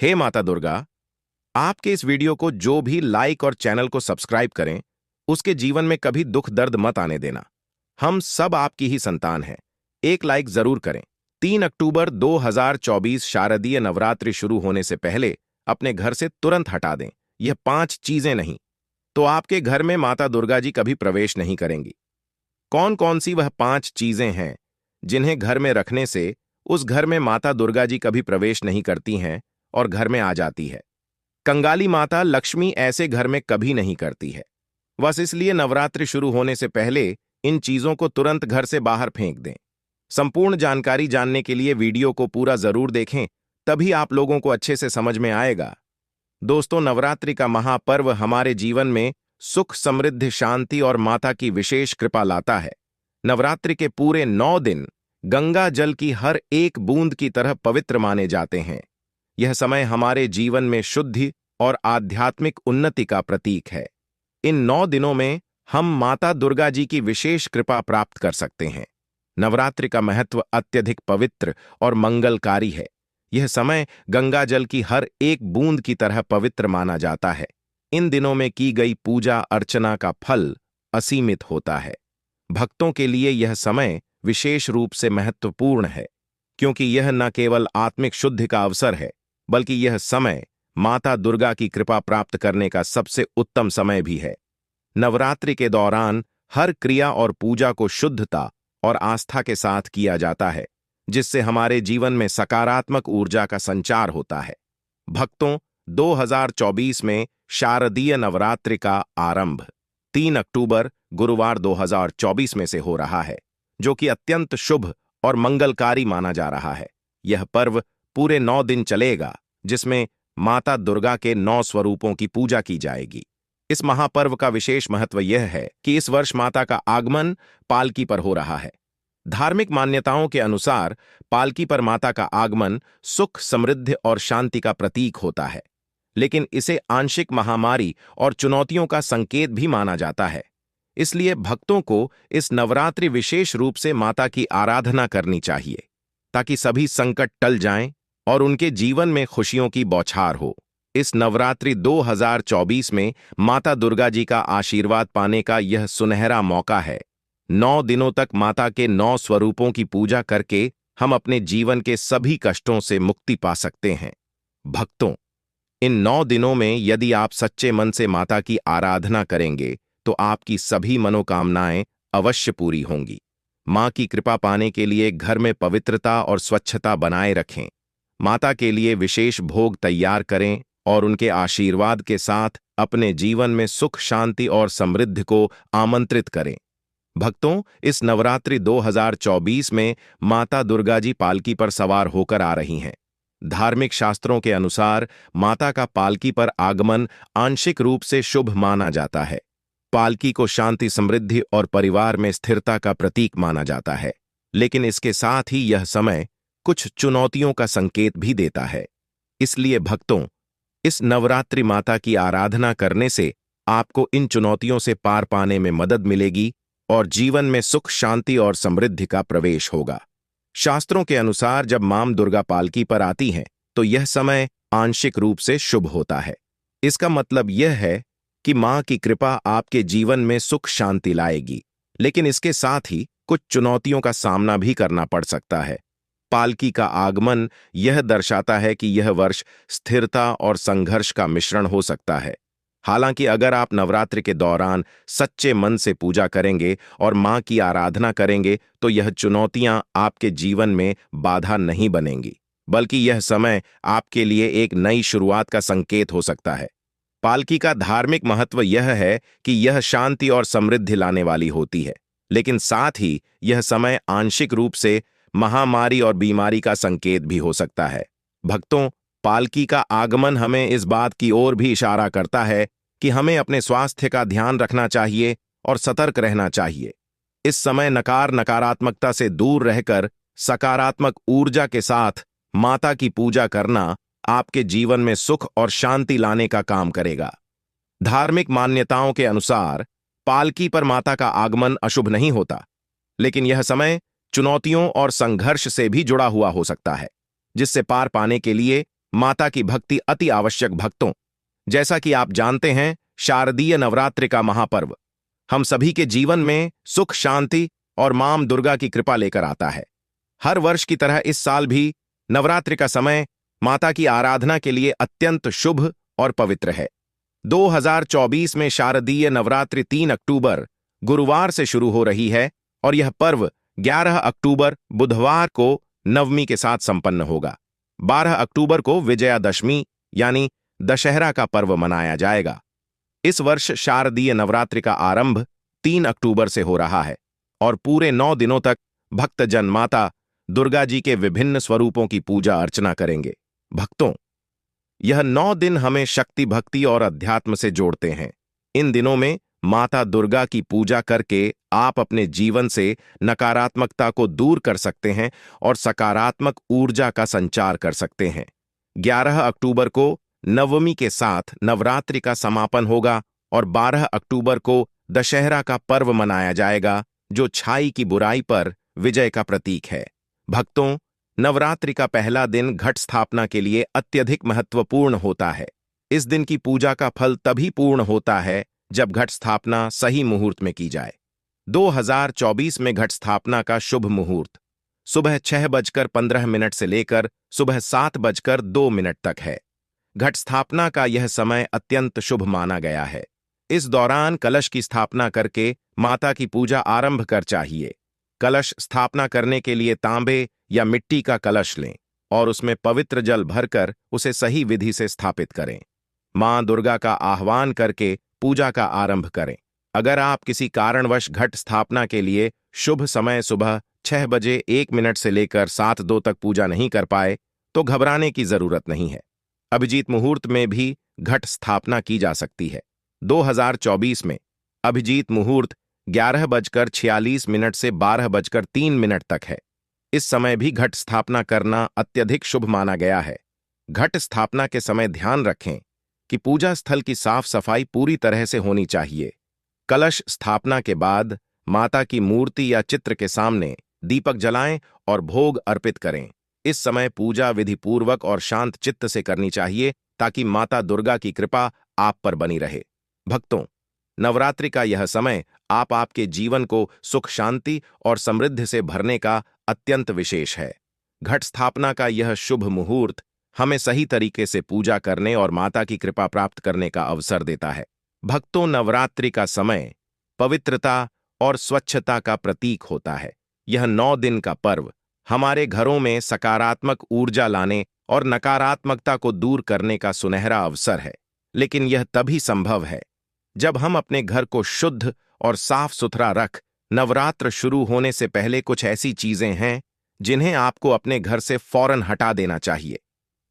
हे माता दुर्गा, आपके इस वीडियो को जो भी लाइक और चैनल को सब्सक्राइब करें, उसके जीवन में कभी दुख दर्द मत आने देना। हम सब आपकी ही संतान हैं। एक लाइक जरूर करें। 3 अक्टूबर 2024 शारदीय नवरात्रि शुरू होने से पहले अपने घर से तुरंत हटा दें। यह 5 चीजें नहीं तो आपके घर में माता दुर्गा जी कभी प्रवेश नहीं करेंगी। कौन कौन सी वह 5 चीजें हैं जिन्हें घर में रखने से उस घर में माता दुर्गा जी कभी प्रवेश नहीं करती हैं और घर में आ जाती है? कंगाली माता लक्ष्मी ऐसे घर में कभी नहीं करती है। बस इसलिए नवरात्रि शुरू होने से पहले इन चीजों को तुरंत घर से बाहर फेंक दें। संपूर्ण जानकारी जानने के लिए वीडियो को पूरा जरूर देखें, तभी आप लोगों को अच्छे से समझ में आएगा। दोस्तों, नवरात्रि का महापर्व हमारे जीवन में सुख, समृद्धि, शांति और माता की विशेष कृपा लाता है। नवरात्रि के पूरे 9 दिन गंगा जल की हर एक बूंद की तरह पवित्र माने जाते हैं। यह समय हमारे जीवन में शुद्धि और आध्यात्मिक उन्नति का प्रतीक है। इन 9 दिनों में हम माता दुर्गा जी की विशेष कृपा प्राप्त कर सकते हैं। नवरात्रि का महत्व अत्यधिक पवित्र और मंगलकारी है। यह समय गंगा जल की हर एक बूंद की तरह पवित्र माना जाता है। इन दिनों में की गई पूजा अर्चना का फल असीमित होता है। भक्तों के लिए यह समय विशेष रूप से महत्वपूर्ण है, क्योंकि यह न केवल आत्मिक शुद्धि का अवसर है, बल्कि यह समय माता दुर्गा की कृपा प्राप्त करने का सबसे उत्तम समय भी है। नवरात्रि के दौरान हर क्रिया और पूजा को शुद्धता और आस्था के साथ किया जाता है, जिससे हमारे जीवन में सकारात्मक ऊर्जा का संचार होता है। भक्तों, 2024 में शारदीय नवरात्रि का आरंभ 3 अक्टूबर गुरुवार 2024 में से हो रहा है, जो कि अत्यंत शुभ और मंगलकारी माना जा रहा है। यह पर्व पूरे 9 दिन चलेगा, जिसमें माता दुर्गा के 9 स्वरूपों की पूजा की जाएगी। इस महापर्व का विशेष महत्व यह है कि इस वर्ष माता का आगमन पालकी पर हो रहा है। धार्मिक मान्यताओं के अनुसार पालकी पर माता का आगमन सुख, समृद्धि और शांति का प्रतीक होता है, लेकिन इसे आंशिक महामारी और चुनौतियों का संकेत भी माना जाता है। इसलिए भक्तों को इस नवरात्रि विशेष रूप से माता की आराधना करनी चाहिए, ताकि सभी संकट टल जाएं और उनके जीवन में खुशियों की बौछार हो। इस नवरात्रि 2024 में माता दुर्गा जी का आशीर्वाद पाने का यह सुनहरा मौका है। 9 दिनों तक माता के 9 स्वरूपों की पूजा करके हम अपने जीवन के सभी कष्टों से मुक्ति पा सकते हैं। भक्तों, इन 9 दिनों में यदि आप सच्चे मन से माता की आराधना करेंगे तो आपकी सभी मनोकामनाएं अवश्य पूरी होंगी। मां की कृपा पाने के लिए घर में पवित्रता और स्वच्छता बनाए रखें। माता के लिए विशेष भोग तैयार करें और उनके आशीर्वाद के साथ अपने जीवन में सुख, शांति और समृद्धि को आमंत्रित करें। भक्तों, इस नवरात्रि 2024 में माता दुर्गा जी पालकी पर सवार होकर आ रही हैं। धार्मिक शास्त्रों के अनुसार माता का पालकी पर आगमन आंशिक रूप से शुभ माना जाता है। पालकी को शांति, समृद्धि और परिवार में स्थिरता का प्रतीक माना जाता है, लेकिन इसके साथ ही यह समय कुछ चुनौतियों का संकेत भी देता है। इसलिए भक्तों, इस नवरात्रि माता की आराधना करने से आपको इन चुनौतियों से पार पाने में मदद मिलेगी और जीवन में सुख, शांति और समृद्धि का प्रवेश होगा। शास्त्रों के अनुसार जब मां दुर्गा पालकी पर आती हैं तो यह समय आंशिक रूप से शुभ होता है। इसका मतलब यह है कि मां की कृपा आपके जीवन में सुख, शांति लाएगी, लेकिन इसके साथ ही कुछ चुनौतियों का सामना भी करना पड़ सकता है। पालकी का आगमन यह दर्शाता है कि यह वर्ष स्थिरता और संघर्ष का मिश्रण हो सकता है। हालांकि अगर आप नवरात्रि के दौरान सच्चे मन से पूजा करेंगे और मां की आराधना करेंगे तो यह चुनौतियां आपके जीवन में बाधा नहीं बनेंगी, बल्कि यह समय आपके लिए एक नई शुरुआत का संकेत हो सकता है। पालकी का धार्मिक महत्व यह है कि यह शांति और समृद्धि लाने वाली होती है, लेकिन साथ ही यह समय आंशिक रूप से महामारी और बीमारी का संकेत भी हो सकता है। भक्तों, पालकी का आगमन हमें इस बात की ओर भी इशारा करता है कि हमें अपने स्वास्थ्य का ध्यान रखना चाहिए और सतर्क रहना चाहिए। इस समय नकारात्मकता से दूर रहकर सकारात्मक ऊर्जा के साथ माता की पूजा करना आपके जीवन में सुख और शांति लाने का काम करेगा। धार्मिक मान्यताओं के अनुसार पालकी पर माता का आगमन अशुभ नहीं होता, लेकिन यह समय चुनौतियों और संघर्ष से भी जुड़ा हुआ हो सकता है, जिससे पार पाने के लिए माता की भक्ति अति आवश्यक। भक्तों, जैसा कि आप जानते हैं, शारदीय नवरात्रि का महापर्व हम सभी के जीवन में सुख, शांति और मां दुर्गा की कृपा लेकर आता है। हर वर्ष की तरह इस साल भी नवरात्रि का समय माता की आराधना के लिए अत्यंत शुभ और पवित्र है। 2024 में शारदीय नवरात्रि 3 अक्टूबर गुरुवार से शुरू हो रही है और यह पर्व 11 अक्टूबर बुधवार को नवमी के साथ संपन्न होगा। 12 अक्टूबर को विजयादशमी यानी दशहरा का पर्व मनाया जाएगा। इस वर्ष शारदीय नवरात्रि का आरंभ 3 अक्टूबर से हो रहा है और पूरे 9 दिनों तक भक्तजन माता दुर्गा जी के विभिन्न स्वरूपों की पूजा अर्चना करेंगे। भक्तों, यह 9 दिन हमें शक्ति, भक्ति और अध्यात्म से जोड़ते हैं। इन दिनों में माता दुर्गा की पूजा करके आप अपने जीवन से नकारात्मकता को दूर कर सकते हैं और सकारात्मक ऊर्जा का संचार कर सकते हैं। 11 अक्टूबर को नवमी के साथ नवरात्रि का समापन होगा और 12 अक्टूबर को दशहरा का पर्व मनाया जाएगा, जो छाई की बुराई पर विजय का प्रतीक है। भक्तों, नवरात्रि का पहला दिन घट स्थापना के लिए अत्यधिक महत्वपूर्ण होता है। इस दिन की पूजा का फल तभी पूर्ण होता है जब घट स्थापना सही मुहूर्त में की जाए। 2024 में घट स्थापना का शुभ मुहूर्त सुबह 6:15 से लेकर सुबह 7:02 तक है। घट स्थापना का यह समय अत्यंत शुभ माना गया है। इस दौरान कलश की स्थापना करके माता की पूजा आरंभ कर चाहिए। कलश स्थापना करने के लिए तांबे या मिट्टी का कलश लें और उसमें पवित्र जल भरकर उसे सही विधि से स्थापित करें। मां दुर्गा का आह्वान करके पूजा का आरंभ करें। अगर आप किसी कारणवश घट स्थापना के लिए शुभ समय सुबह 6:01 से लेकर 7:02 तक पूजा नहीं कर पाए तो घबराने की जरूरत नहीं है। अभिजीत मुहूर्त में भी घट स्थापना की जा सकती है। 2024 में अभिजीत मुहूर्त 11:46 से 12:03 तक है। इस समय भी घट स्थापना करना अत्यधिक शुभ माना गया है। घट स्थापना के समय ध्यान रखें कि पूजा स्थल की साफ सफाई पूरी तरह से होनी चाहिए। कलश स्थापना के बाद माता की मूर्ति या चित्र के सामने दीपक जलाएं और भोग अर्पित करें। इस समय पूजा विधि पूर्वक और शांत चित्त से करनी चाहिए ताकि माता दुर्गा की कृपा आप पर बनी रहे। भक्तों, नवरात्रि का यह समय आपके जीवन को सुख, शांति और समृद्धि से भरने का अत्यंत विशेष है। घट स्थापना का यह शुभ मुहूर्त हमें सही तरीके से पूजा करने और माता की कृपा प्राप्त करने का अवसर देता है। भक्तों, नवरात्रि का समय पवित्रता और स्वच्छता का प्रतीक होता है। यह 9 दिन का पर्व हमारे घरों में सकारात्मक ऊर्जा लाने और नकारात्मकता को दूर करने का सुनहरा अवसर है। लेकिन यह तभी संभव है जब हम अपने घर को शुद्ध और साफ सुथरा रख। नवरात्र शुरू होने से पहले कुछ ऐसी चीजें हैं जिन्हें आपको अपने घर से फौरन हटा देना चाहिए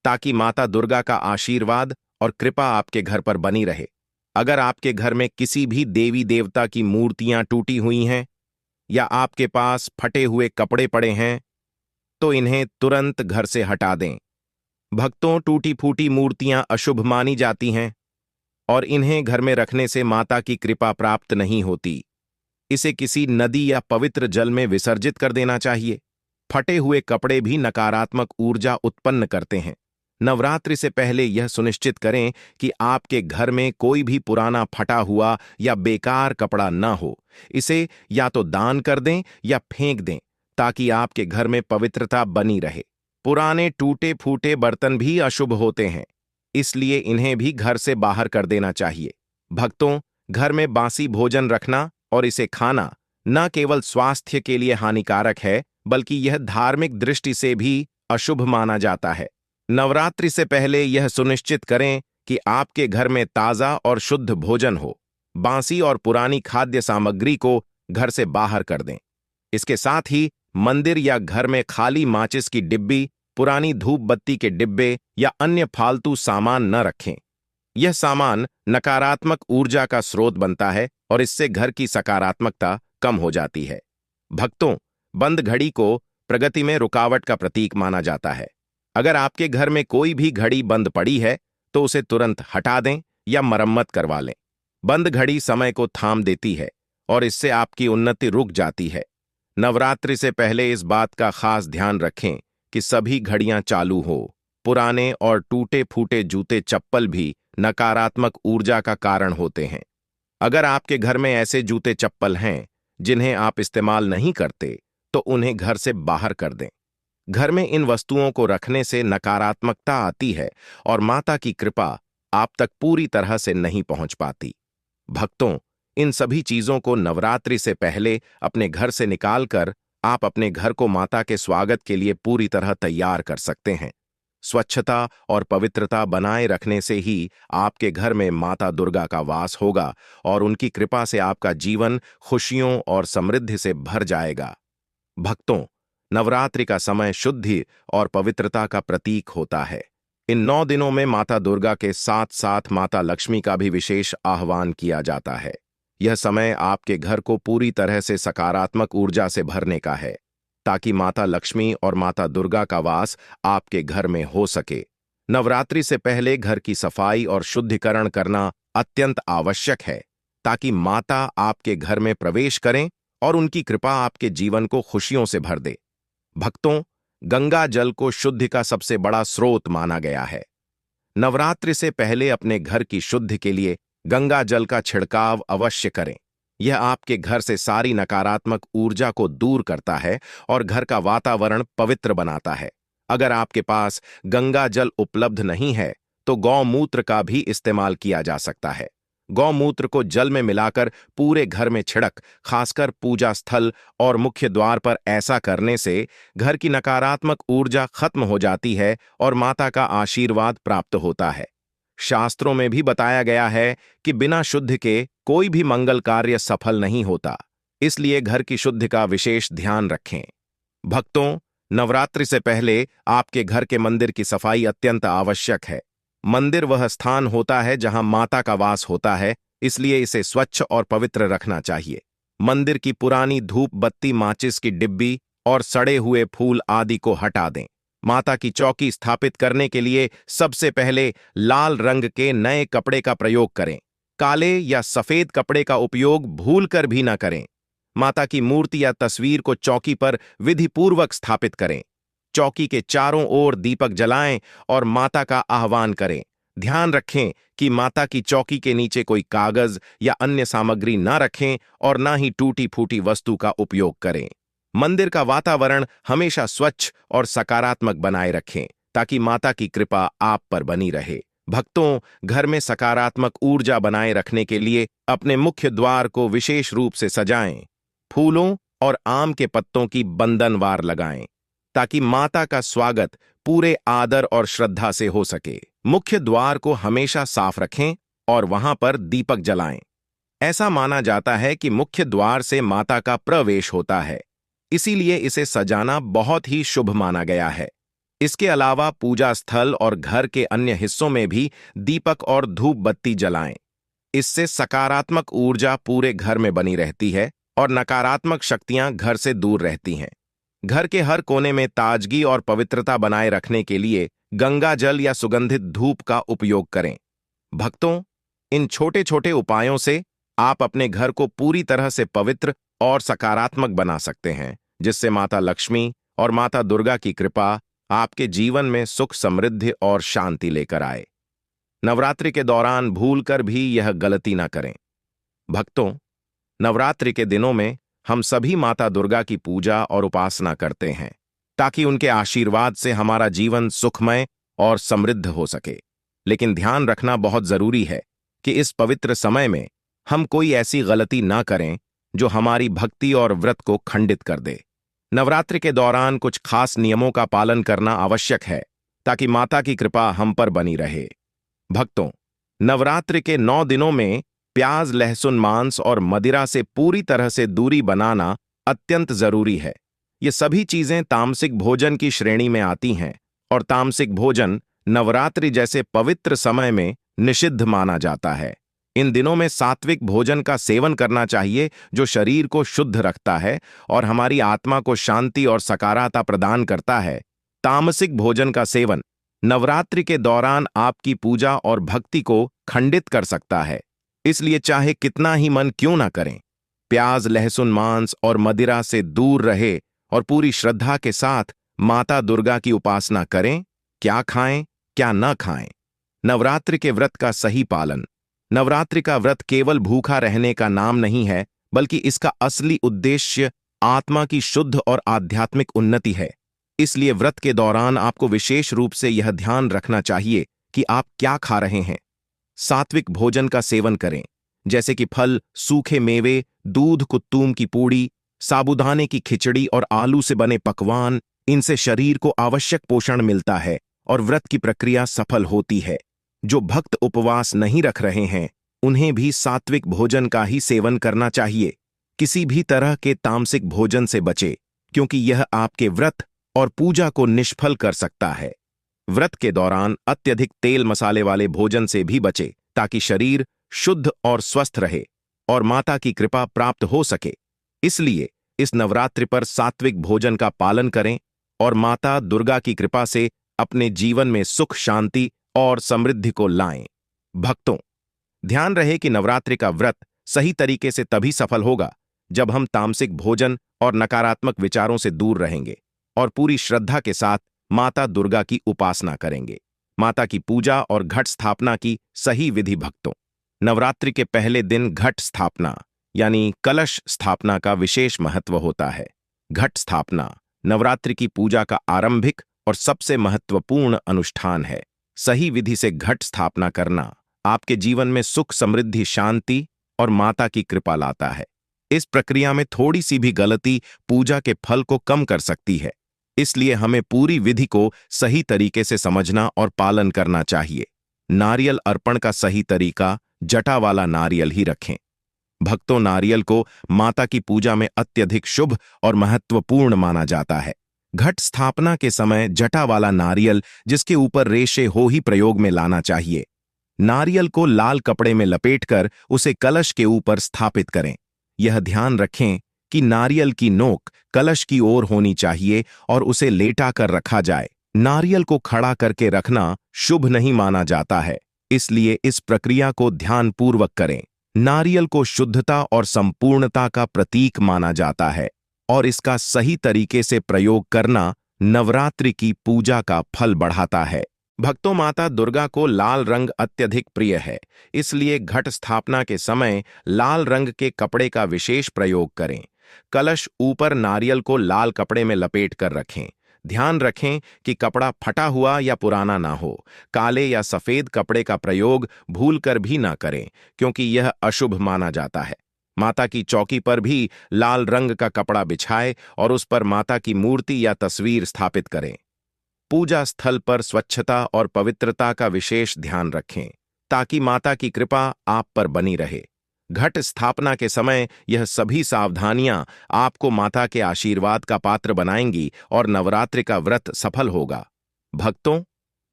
ताकि माता दुर्गा का आशीर्वाद और कृपा आपके घर पर बनी रहे। अगर आपके घर में किसी भी देवी देवता की मूर्तियां टूटी हुई हैं या आपके पास फटे हुए कपड़े पड़े हैं तो इन्हें तुरंत घर से हटा दें। भक्तों, टूटी फूटी मूर्तियां अशुभ मानी जाती हैं और इन्हें घर में रखने से माता की कृपा प्राप्त नहीं होती। इसे किसी नदी या पवित्र जल में विसर्जित कर देना चाहिए। फटे हुए कपड़े भी नकारात्मक ऊर्जा उत्पन्न करते हैं। नवरात्रि से पहले यह सुनिश्चित करें कि आपके घर में कोई भी पुराना फटा हुआ या बेकार कपड़ा न हो। इसे या तो दान कर दें या फेंक दें ताकि आपके घर में पवित्रता बनी रहे। पुराने टूटे फूटे बर्तन भी अशुभ होते हैं, इसलिए इन्हें भी घर से बाहर कर देना चाहिए। भक्तों, घर में बासी भोजन रखना और इसे खाना न केवल स्वास्थ्य के लिए हानिकारक है बल्कि यह धार्मिक दृष्टि से भी अशुभ माना जाता है। नवरात्रि से पहले यह सुनिश्चित करें कि आपके घर में ताजा और शुद्ध भोजन हो। बासी और पुरानी खाद्य सामग्री को घर से बाहर कर दें। इसके साथ ही मंदिर या घर में खाली माचिस की डिब्बी, पुरानी धूप बत्ती के डिब्बे या अन्य फालतू सामान न रखें। यह सामान नकारात्मक ऊर्जा का स्रोत बनता है और इससे घर की सकारात्मकता कम हो जाती है। भक्तों, बंद घड़ी को प्रगति में रुकावट का प्रतीक माना जाता है। अगर आपके घर में कोई भी घड़ी बंद पड़ी है तो उसे तुरंत हटा दें या मरम्मत करवा लें। बंद घड़ी समय को थाम देती है और इससे आपकी उन्नति रुक जाती है। नवरात्रि से पहले इस बात का खास ध्यान रखें कि सभी घड़ियां चालू हो। पुराने और टूटे फूटे जूते चप्पल भी नकारात्मक ऊर्जा का कारण होते हैं। अगर आपके घर में ऐसे जूते चप्पल हैं जिन्हें आप इस्तेमाल नहीं करते, तो उन्हें घर से बाहर कर दें। घर में इन वस्तुओं को रखने से नकारात्मकता आती है और माता की कृपा आप तक पूरी तरह से नहीं पहुंच पाती। भक्तों, इन सभी चीजों को नवरात्रि से पहले अपने घर से निकालकर आप अपने घर को माता के स्वागत के लिए पूरी तरह तैयार कर सकते हैं। स्वच्छता और पवित्रता बनाए रखने से ही आपके घर में माता दुर्गा का वास होगा और उनकी कृपा से आपका जीवन खुशियों और समृद्धि से भर जाएगा। भक्तों, नवरात्रि का समय शुद्धि और पवित्रता का प्रतीक होता है। इन 9 दिनों में माता दुर्गा के साथ साथ माता लक्ष्मी का भी विशेष आह्वान किया जाता है। यह समय आपके घर को पूरी तरह से सकारात्मक ऊर्जा से भरने का है, ताकि माता लक्ष्मी और माता दुर्गा का वास आपके घर में हो सके। नवरात्रि से पहले घर की सफाई और शुद्धिकरण करना अत्यंत आवश्यक है, ताकि माता आपके घर में प्रवेश करें और उनकी कृपा आपके जीवन को खुशियों से भर दे। भक्तों, गंगा जल को शुद्धि का सबसे बड़ा स्रोत माना गया है। नवरात्रि से पहले अपने घर की शुद्धि के लिए गंगा जल का छिड़काव अवश्य करें। यह आपके घर से सारी नकारात्मक ऊर्जा को दूर करता है और घर का वातावरण पवित्र बनाता है। अगर आपके पास गंगा जल उपलब्ध नहीं है, तो गौमूत्र का भी इस्तेमाल किया जा सकता है। गौमूत्र को जल में मिलाकर पूरे घर में छिड़क, खासकर पूजा स्थल और मुख्य द्वार पर ऐसा करने से घर की नकारात्मक ऊर्जा खत्म हो जाती है और माता का आशीर्वाद प्राप्त होता है। शास्त्रों में भी बताया गया है कि बिना शुद्ध के कोई भी मंगल कार्य सफल नहीं होता, इसलिए घर की शुद्धि का विशेष ध्यान रखें। भक्तों, नवरात्रि से पहले आपके घर के मंदिर की सफाई अत्यंत आवश्यक है। मंदिर वह स्थान होता है जहां माता का वास होता है, इसलिए इसे स्वच्छ और पवित्र रखना चाहिए। मंदिर की पुरानी धूप बत्ती, माचिस की डिब्बी और सड़े हुए फूल आदि को हटा दें। माता की चौकी स्थापित करने के लिए सबसे पहले लाल रंग के नए कपड़े का प्रयोग करें। काले या सफेद कपड़े का उपयोग भूलकर भी न करें। माता की मूर्ति या तस्वीर को चौकी पर विधिपूर्वक स्थापित करें। चौकी के चारों ओर दीपक जलाएं और माता का आह्वान करें। ध्यान रखें कि माता की चौकी के नीचे कोई कागज या अन्य सामग्री न रखें और न ही टूटी फूटी वस्तु का उपयोग करें। मंदिर का वातावरण हमेशा स्वच्छ और सकारात्मक बनाए रखें, ताकि माता की कृपा आप पर बनी रहे। भक्तों, घर में सकारात्मक ऊर्जा बनाए रखने के लिए अपने मुख्य द्वार को विशेष रूप से सजाएं। फूलों और आम के पत्तों की बंधनवार लगाएं, ताकि माता का स्वागत पूरे आदर और श्रद्धा से हो सके। मुख्य द्वार को हमेशा साफ रखें और वहां पर दीपक जलाएं। ऐसा माना जाता है कि मुख्य द्वार से माता का प्रवेश होता है, इसीलिए इसे सजाना बहुत ही शुभ माना गया है। इसके अलावा पूजा स्थल और घर के अन्य हिस्सों में भी दीपक और धूप बत्ती जलाएं। इससे सकारात्मक ऊर्जा पूरे घर में बनी रहती है और नकारात्मक शक्तियां घर से दूर रहती हैं। घर के हर कोने में ताजगी और पवित्रता बनाए रखने के लिए गंगा जल या सुगंधित धूप का उपयोग करें। भक्तों, इन छोटे छोटे उपायों से आप अपने घर को पूरी तरह से पवित्र और सकारात्मक बना सकते हैं, जिससे माता लक्ष्मी और माता दुर्गा की कृपा आपके जीवन में सुख, समृद्धि और शांति लेकर आए। नवरात्रि के दौरान भूलकर भी यह गलती ना करें। भक्तों, नवरात्रि के दिनों में हम सभी माता दुर्गा की पूजा और उपासना करते हैं, ताकि उनके आशीर्वाद से हमारा जीवन सुखमय और समृद्ध हो सके। लेकिन ध्यान रखना बहुत जरूरी है कि इस पवित्र समय में हम कोई ऐसी गलती ना करें जो हमारी भक्ति और व्रत को खंडित कर दे। नवरात्रि के दौरान कुछ खास नियमों का पालन करना आवश्यक है, ताकि माता की कृपा हम पर बनी रहे। भक्तों, नवरात्रि के 9 दिनों में प्याज, लहसुन, मांस और मदिरा से पूरी तरह से दूरी बनाना अत्यंत जरूरी है। ये सभी चीजें तामसिक भोजन की श्रेणी में आती हैं और तामसिक भोजन नवरात्रि जैसे पवित्र समय में निषिद्ध माना जाता है। इन दिनों में सात्विक भोजन का सेवन करना चाहिए, जो शरीर को शुद्ध रखता है और हमारी आत्मा को शांति और सकारात्मकता प्रदान करता है। तामसिक भोजन का सेवन नवरात्रि के दौरान आपकी पूजा और भक्ति को खंडित कर सकता है, इसलिए चाहे कितना ही मन क्यों ना करें, प्याज, लहसुन, मांस और मदिरा से दूर रहे और पूरी श्रद्धा के साथ माता दुर्गा की उपासना करें क्या खाएं, क्या न खाएं। नवरात्रि के व्रत का सही पालन। नवरात्रि का व्रत केवल भूखा रहने का नाम नहीं है, बल्कि इसका असली उद्देश्य आत्मा की शुद्ध और आध्यात्मिक उन्नति है। इसलिए व्रत के दौरान आपको विशेष रूप से यह ध्यान रखना चाहिए कि आप क्या खा रहे हैं। सात्विक भोजन का सेवन करें, जैसे कि फल, सूखे मेवे, दूध, कुत्तूम की पूड़ी, साबूदाने की खिचड़ी और आलू से बने पकवान। इनसे शरीर को आवश्यक पोषण मिलता है और व्रत की प्रक्रिया सफल होती है। जो भक्त उपवास नहीं रख रहे हैं, उन्हें भी सात्विक भोजन का ही सेवन करना चाहिए। किसी भी तरह के तामसिक भोजन से बचे, क्योंकि यह आपके व्रत और पूजा को निष्फल कर सकता है। व्रत के दौरान अत्यधिक तेल मसाले वाले भोजन से भी बचे, ताकि शरीर शुद्ध और स्वस्थ रहे और माता की कृपा प्राप्त हो सके। इसलिए इस नवरात्रि पर सात्विक भोजन का पालन करें और माता दुर्गा की कृपा से अपने जीवन में सुख, शांति और समृद्धि को लाएं। भक्तों, ध्यान रहे कि नवरात्रि का व्रत सही तरीके से तभी सफल होगा जब हम तामसिक भोजन और नकारात्मक विचारों से दूर रहेंगे और पूरी श्रद्धा के साथ माता दुर्गा की उपासना करेंगे। माता की पूजा और घट स्थापना की सही विधि। भक्तों, नवरात्रि के पहले दिन घट स्थापना यानी कलश स्थापना का विशेष महत्व होता है। घट स्थापना नवरात्रि की पूजा का आरंभिक और सबसे महत्वपूर्ण अनुष्ठान है। सही विधि से घट स्थापना करना आपके जीवन में सुख, समृद्धि, शांति और माता की कृपा लाता है। इस प्रक्रिया में थोड़ी सी भी गलती पूजा के फल को कम कर सकती है। इसलिए हमें पूरी विधि को सही तरीके से समझना और पालन करना चाहिए। नारियल अर्पण का सही तरीका, जटा वाला नारियल ही रखें। भक्तों, नारियल को माता की पूजा में अत्यधिक शुभ और महत्वपूर्ण माना जाता है। घट स्थापना के समय जटा वाला नारियल, जिसके ऊपर रेशे हो, ही प्रयोग में लाना चाहिए। नारियल को लाल कपड़े में लपेटकर उसे कलश के ऊपर स्थापित करें। यह ध्यान रखें कि नारियल की नोक कलश की ओर होनी चाहिए और उसे लेटा कर रखा जाए। नारियल को खड़ा करके रखना शुभ नहीं माना जाता है, इसलिए इस प्रक्रिया को ध्यानपूर्वक करें। नारियल को शुद्धता और संपूर्णता का प्रतीक माना जाता है और इसका सही तरीके से प्रयोग करना नवरात्रि की पूजा का फल बढ़ाता है। भक्तों, माता दुर्गा को लाल रंग अत्यधिक प्रिय है, इसलिए घट स्थापना के समय लाल रंग के कपड़े का विशेष प्रयोग करें। कलश ऊपर नारियल को लाल कपड़े में लपेट कर रखें। ध्यान रखें कि कपड़ा फटा हुआ या पुराना ना हो। काले या सफेद कपड़े का प्रयोग भूलकर भी ना करें, क्योंकि यह अशुभ माना जाता है। माता की चौकी पर भी लाल रंग का कपड़ा बिछाएं और उस पर माता की मूर्ति या तस्वीर स्थापित करें। पूजा स्थल पर स्वच्छता और पवित्रता का विशेष ध्यान रखें, ताकि माता की कृपा आप पर बनी रहे। घट स्थापना के समय यह सभी सावधानियां आपको माता के आशीर्वाद का पात्र बनाएंगी और नवरात्रि का व्रत सफल होगा। भक्तों,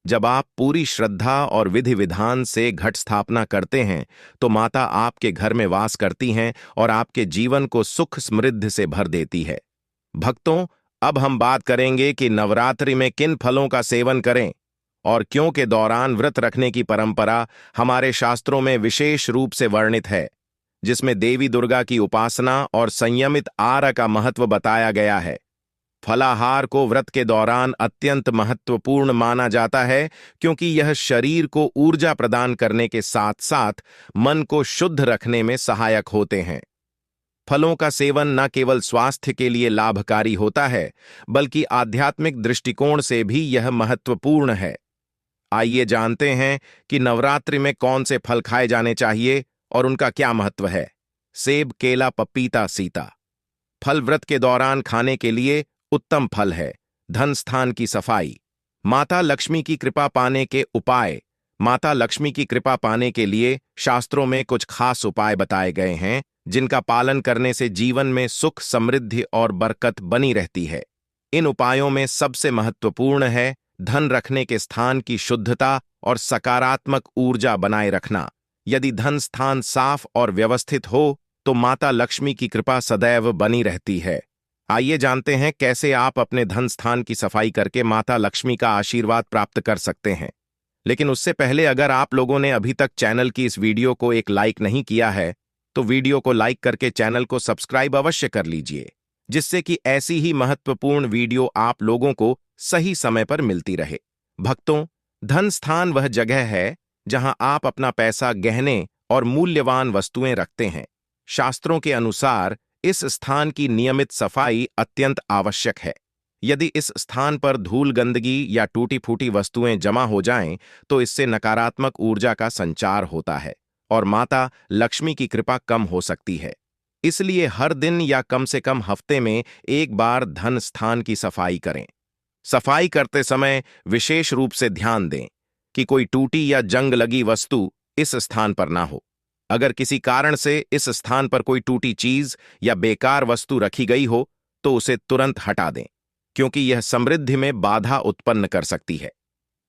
जब आप पूरी श्रद्धा और विधि विधान से घट स्थापना करते हैं, तो माता आपके घर में वास करती हैं और आपके जीवन को सुख, समृद्धि से भर देती है। भक्तों, अब हम बात करेंगे कि नवरात्रि में किन फलों का सेवन करें और क्यों के दौरान व्रत रखने की परंपरा हमारे शास्त्रों में विशेष रूप से वर्णित है, जिसमें देवी दुर्गा की उपासना और संयमित आहार का महत्व बताया गया है। फलाहार को व्रत के दौरान अत्यंत महत्वपूर्ण माना जाता है, क्योंकि यह शरीर को ऊर्जा प्रदान करने के साथ साथ मन को शुद्ध रखने में सहायक होते हैं। फलों का सेवन न केवल स्वास्थ्य के लिए लाभकारी होता है, बल्कि आध्यात्मिक दृष्टिकोण से भी यह महत्वपूर्ण है। आइए जानते हैं कि नवरात्रि में कौन से फल खाए जाने चाहिए और उनका क्या महत्व है। सेब, केला, पपीता, सीता। फल व्रत के दौरान खाने के लिए उत्तम फल है। धन स्थान की सफाई। माता लक्ष्मी की कृपा पाने के उपाय। माता लक्ष्मी की कृपा पाने के लिए शास्त्रों में कुछ खास उपाय बताए गए हैं, जिनका पालन करने से जीवन में सुख, समृद्धि और बरकत बनी रहती है। इन उपायों में सबसे महत्वपूर्ण है धन रखने के स्थान की शुद्धता और सकारात्मक ऊर्जा बनाए रखना। यदि धन स्थान साफ और व्यवस्थित हो, तो माता लक्ष्मी की कृपा सदैव बनी रहती है। आइए जानते हैं कैसे आप अपने धन स्थान की सफाई करके माता लक्ष्मी का आशीर्वाद प्राप्त कर सकते हैं। लेकिन उससे पहले, अगर आप लोगों ने अभी तक चैनल की इस वीडियो को एक लाइक नहीं किया है, तो वीडियो को लाइक करके चैनल को सब्सक्राइब अवश्य कर लीजिए, जिससे कि ऐसी ही महत्वपूर्ण वीडियो आप लोगों को सही समय पर मिलती रहे। भक्तों, धन स्थान वह जगह है जहां आप अपना पैसा, गहने और मूल्यवान वस्तुएं रखते हैं। शास्त्रों के अनुसार इस स्थान की नियमित सफाई अत्यंत आवश्यक है। यदि इस स्थान पर धूल, गंदगी या टूटी फूटी वस्तुएं जमा हो जाएं, तो इससे नकारात्मक ऊर्जा का संचार होता है और माता लक्ष्मी की कृपा कम हो सकती है। इसलिए हर दिन या कम से कम हफ्ते में एक बार धन स्थान की सफाई करें। सफाई करते समय विशेष रूप से ध्यान दें कि कोई टूटी या जंग लगी वस्तु इस स्थान पर ना हो। अगर किसी कारण से इस स्थान पर कोई टूटी चीज या बेकार वस्तु रखी गई हो, तो उसे तुरंत हटा दें, क्योंकि यह समृद्धि में बाधा उत्पन्न कर सकती है।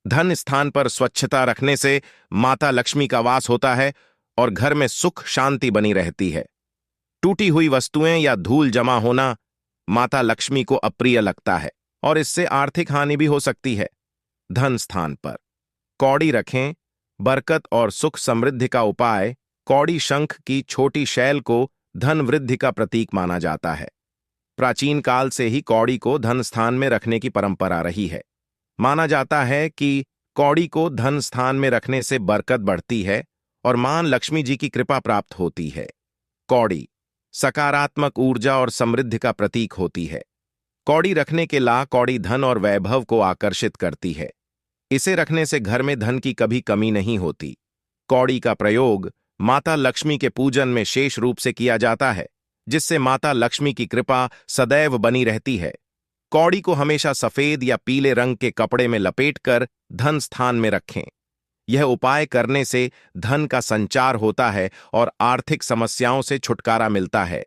धन स्थान पर स्वच्छता रखने से माता लक्ष्मी का वास होता है और घर में सुख शांति बनी रहती है। टूटी हुई वस्तुएं या धूल जमा होना माता लक्ष्मी को अप्रिय लगता है और इससे आर्थिक हानि भी हो सकती है। धन स्थान पर कौड़ी रखें। बरकत और सुख समृद्धि का उपाय कौड़ी शंख की छोटी शैल को धन वृद्धि का प्रतीक माना जाता है। प्राचीन काल से ही कौड़ी को धन स्थान में रखने की परंपरा रही है। माना जाता है कि कौड़ी को धन स्थान में रखने से बरकत बढ़ती है और मां लक्ष्मी जी की कृपा प्राप्त होती है। कौड़ी सकारात्मक ऊर्जा और समृद्धि का प्रतीक होती है। कौड़ी रखने के ला कौड़ी धन और वैभव को आकर्षित करती है। इसे रखने से घर में धन की कभी कमी नहीं होती। कौड़ी का प्रयोग माता लक्ष्मी के पूजन में शेष रूप से किया जाता है, जिससे माता लक्ष्मी की कृपा सदैव बनी रहती है। कौड़ी को हमेशा सफेद या पीले रंग के कपड़े में लपेटकर धन स्थान में रखें। यह उपाय करने से धन का संचार होता है और आर्थिक समस्याओं से छुटकारा मिलता है।